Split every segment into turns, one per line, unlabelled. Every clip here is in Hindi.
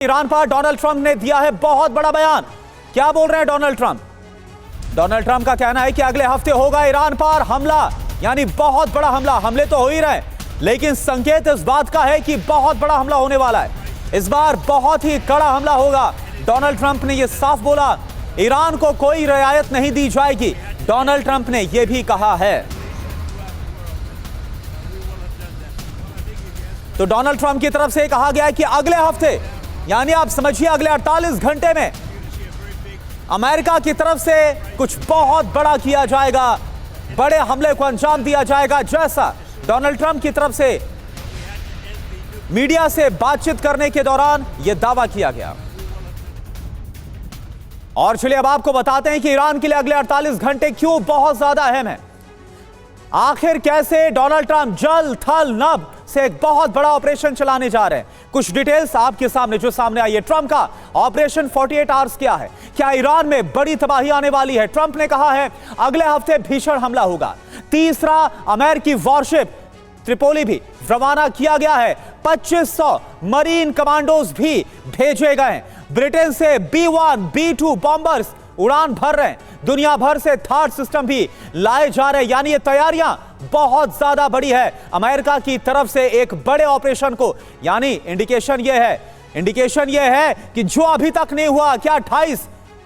ईरान पर डोनाल्ड ट्रंप ने दिया है बहुत बड़ा बयान। क्या बोल रहे हैं डोनाल्ड ट्रंप? डोनाल्ड ट्रंप का कहना है कि अगले हफ्ते होगा ईरान पर हमला, यानी बहुत बड़ा हमला। हमले तो हो ही रहे, लेकिन संकेत इस बात का है कि बहुत बड़ा हमला होने वाला है। इस बार बहुत ही कड़ा हमला होगा। डोनाल्ड ट्रंप ने यह साफ बोला, ईरान को कोई रियायत नहीं दी जाएगी। डोनाल्ड ट्रंप ने यह भी कहा है। तो डोनाल्ड ट्रंप की तरफ से कहा गया है कि अगले हफ्ते, यानी आप समझिए अगले 48 घंटे में अमेरिका की तरफ से कुछ बहुत बड़ा किया जाएगा, बड़े हमले को अंजाम दिया जाएगा, जैसा डोनाल्ड ट्रंप की तरफ से मीडिया से बातचीत करने के दौरान यह दावा किया गया। और चलिए अब आपको बताते हैं कि ईरान के लिए अगले 48 घंटे क्यों बहुत ज्यादा अहम है। आखिर कैसे डोनाल्ड ट्रंप जल थल नभ से एक बहुत बड़ा ऑपरेशन चलाने जा रहे हैं। कुछ डिटेल्स आपके सामने जो सामने आई है। ट्रंप का ऑपरेशन 48 आवर्स क्या है? क्या ईरान में बड़ी तबाही आने वाली है? ट्रंप ने कहा है अगले हफ्ते भीषण हमला होगा। तीसरा अमेरिकी वॉरशिप त्रिपोली भी रवाना किया गया है। 2500 मरीन कमांडोज भी भेजे गए। ब्रिटेन से B1 B2 बॉम्बर्स उड़ान भर रहे हैं। दुनिया भर से थार्ड सिस्टम भी लाए जा रहे हैं। यानी ये तैयारियां बहुत ज्यादा बड़ी है अमेरिका की तरफ से एक बड़े ऑपरेशन को। यानी इंडिकेशन यह है कि जो अभी तक नहीं हुआ, क्या 28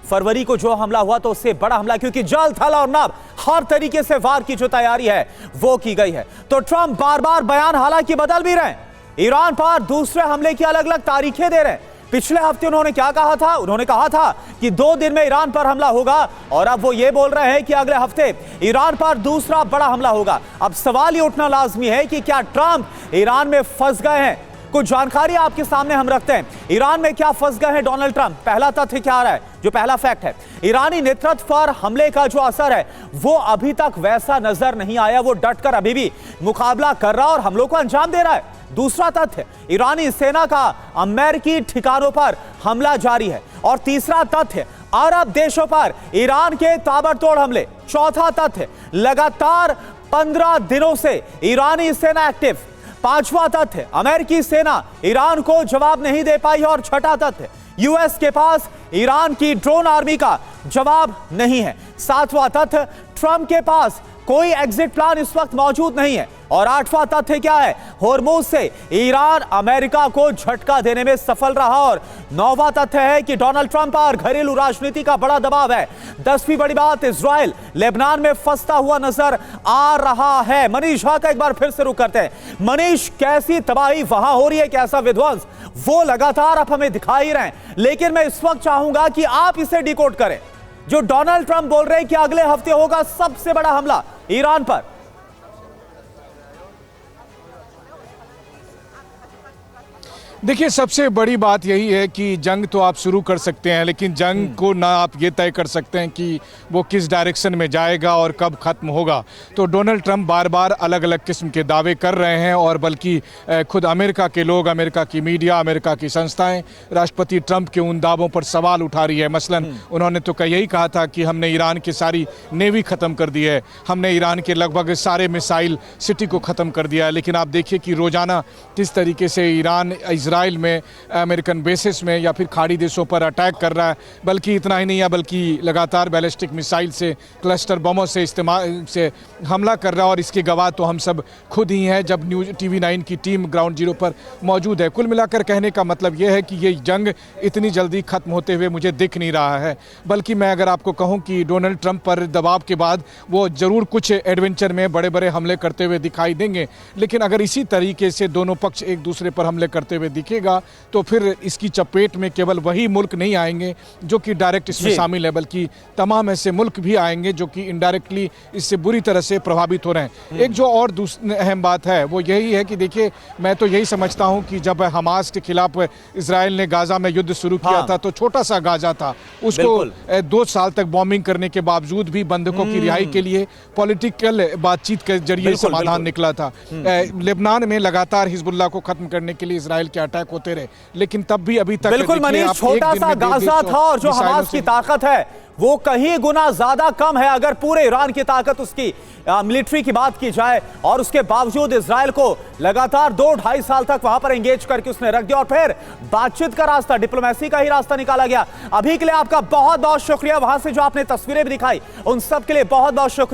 फरवरी को जो हमला हुआ तो उससे बड़ा हमला, क्योंकि जल थल और नभ हर तरीके से वार की जो तैयारी है वो की गई है। तो ट्रंप बार बार बयान हालांकि बदल भी रहे हैं, ईरान पर दूसरे हमले की अलग अलग तारीखें दे रहे हैं। पिछले हफ्ते उन्होंने क्या कहा था? उन्होंने कहा था कि 2 दिन में ईरान पर हमला होगा, और अब वो ये बोल रहे हैं कि अगले हफ्ते ईरान पर दूसरा बड़ा हमला होगा। अब सवाल ये उठना लाजमी है कि क्या ट्रंप ईरान में फंस गए हैं? कुछ जानकारी आपके सामने हम रखते हैं। ईरान में क्या फंस गए हैं डोनाल्ड ट्रंप? पहला तथ्य क्या आ रहा है, जो पहला फैक्ट है, ईरानी नेतृत्व पर हमले का जो असर है वो अभी तक वैसा नजर नहीं आया। वो डटकर अभी भी मुकाबला कर रहा और हमलों को अंजाम दे रहा है। दूसरा तथ्य, ईरानी सेना का अमेरिकी ठिकानों पर हमला जारी है। और तीसरा तथ्य, अरब देशों पर ईरान के ताबड़तोड़ हमले। चौथा तथ्य, लगातार 15 दिनों से ईरानी सेना एक्टिव। पांचवा तथ्य, अमेरिकी सेना ईरान को जवाब नहीं दे पाई। और छठा तथ्य, यूएस के पास ईरान की ड्रोन आर्मी का जवाब नहीं है। सातवां तथ्य, ट्रंप के पास कोई एग्जिट प्लान इस वक्त मौजूद नहीं है। और आठवां तथ्य क्या है, होर्मुज से ईरान अमेरिका को झटका देने में सफल रहा। और नौवां तथ्य है कि डोनाल्ड ट्रंप पर घरेलू राजनीति का बड़ा दबाव है। 10वीं बड़ी बात, इजराइल लेबनान में फंसता हुआ नजर आ रहा है। मनीष झा का एक बार फिर से रुक करते हैं। मनीष, कैसी तबाही वहां हो रही है, कैसा विध्वंस, वो लगातार आप हमें दिखाई रहे हैं, लेकिन मैं इस वक्त चाहूंगा कि आप इसे डिकोड करें। जो डोनाल्ड ट्रंप बोल रहे हैं कि अगले हफ्ते होगा सबसे बड़ा हमला ईरान पर।
देखिए, सबसे बड़ी बात यही है कि जंग तो आप शुरू कर सकते हैं, लेकिन जंग को ना आप ये तय कर सकते हैं कि वो किस डायरेक्शन में जाएगा और कब ख़त्म होगा। तो डोनाल्ड ट्रंप बार बार अलग अलग किस्म के दावे कर रहे हैं, और बल्कि खुद अमेरिका के लोग, अमेरिका की मीडिया, अमेरिका की संस्थाएं राष्ट्रपति ट्रंप के उन दावों पर सवाल उठा रही है। मसलन उन्होंने तो यही कहा था कि हमने ईरान की सारी नेवी ख़त्म कर दी है, हमने ईरान के लगभग सारे मिसाइल सिटी को ख़त्म कर दिया है। लेकिन आप देखिए कि रोज़ाना किस तरीके से ईरान इजराइल में, अमेरिकन बेसिस में या फिर खाड़ी देशों पर अटैक कर रहा है। बल्कि इतना ही नहीं है, बल्कि लगातार बैलिस्टिक मिसाइल से, क्लस्टर बमों से इस्तेमाल से हमला कर रहा है। और इसके गवाह तो हम सब खुद ही हैं, जब न्यूज़ TV9 की टीम ग्राउंड जीरो पर मौजूद है। कुल मिलाकर कहने का मतलब यह है कि ये जंग इतनी जल्दी ख़त्म होते हुए मुझे दिख नहीं रहा है। बल्कि मैं अगर आपको कहूँ कि डोनाल्ड ट्रंप पर दबाव के बाद वो ज़रूर कुछ एडवेंचर में बड़े बड़े हमले करते हुए दिखाई देंगे, लेकिन अगर इसी तरीके से दोनों पक्ष एक दूसरे पर हमले करते हुए दिखेगा तो फिर इसकी चपेट में केवल वही मुल्क नहीं आएंगे जो कि डायरेक्ट इसमें शामिल है, बल्कि तमाम ऐसे मुल्क भी आएंगे जो कि इनडायरेक्टली इससे बुरी तरह से प्रभावित हो रहे हैं। एक जो और दूसरी अहम बात है वो यही है कि देखिए, मैं तो यही समझता हूं कि जब हमास के खिलाफ इजराइल ने गाजा में युद्ध शुरू किया था तो छोटा सा गाजा था, उसको 2 साल तक बॉम्बिंग करने के बावजूद भी बंधकों की रिहाई के लिए पॉलिटिकल बातचीत के जरिए समाधान निकला था। लेबनान में लगातार हिजबुल्लाह को खत्म करने के लिए इजराइल के अटैक होते रहे, लेकिन तब भी अभी तक
बिल्कुल
देखिए,
मनीष,
आप एक
छोटा
दिन
सा
में 150
गाजा था और जो
मिसाइलों
हमास की
से-
ताकत है वो कहीं गुना ज्यादा कम है अगर पूरे ईरान की ताकत उसकी मिलिट्री की बात की जाए। और उसके बावजूद इजराइल को लगातार 2-2.5 साल तक वहां पर एंगेज करके उसने रख दिया और फिर बातचीत का रास्ता, डिप्लोमेसी का ही रास्ता निकाला गया। अभी के लिए आपका बहुत बहुत शुक्रिया। वहां से जो आपने तस्वीरें भी दिखाई उन सब के लिए बहुत बहुत शुक्रिया।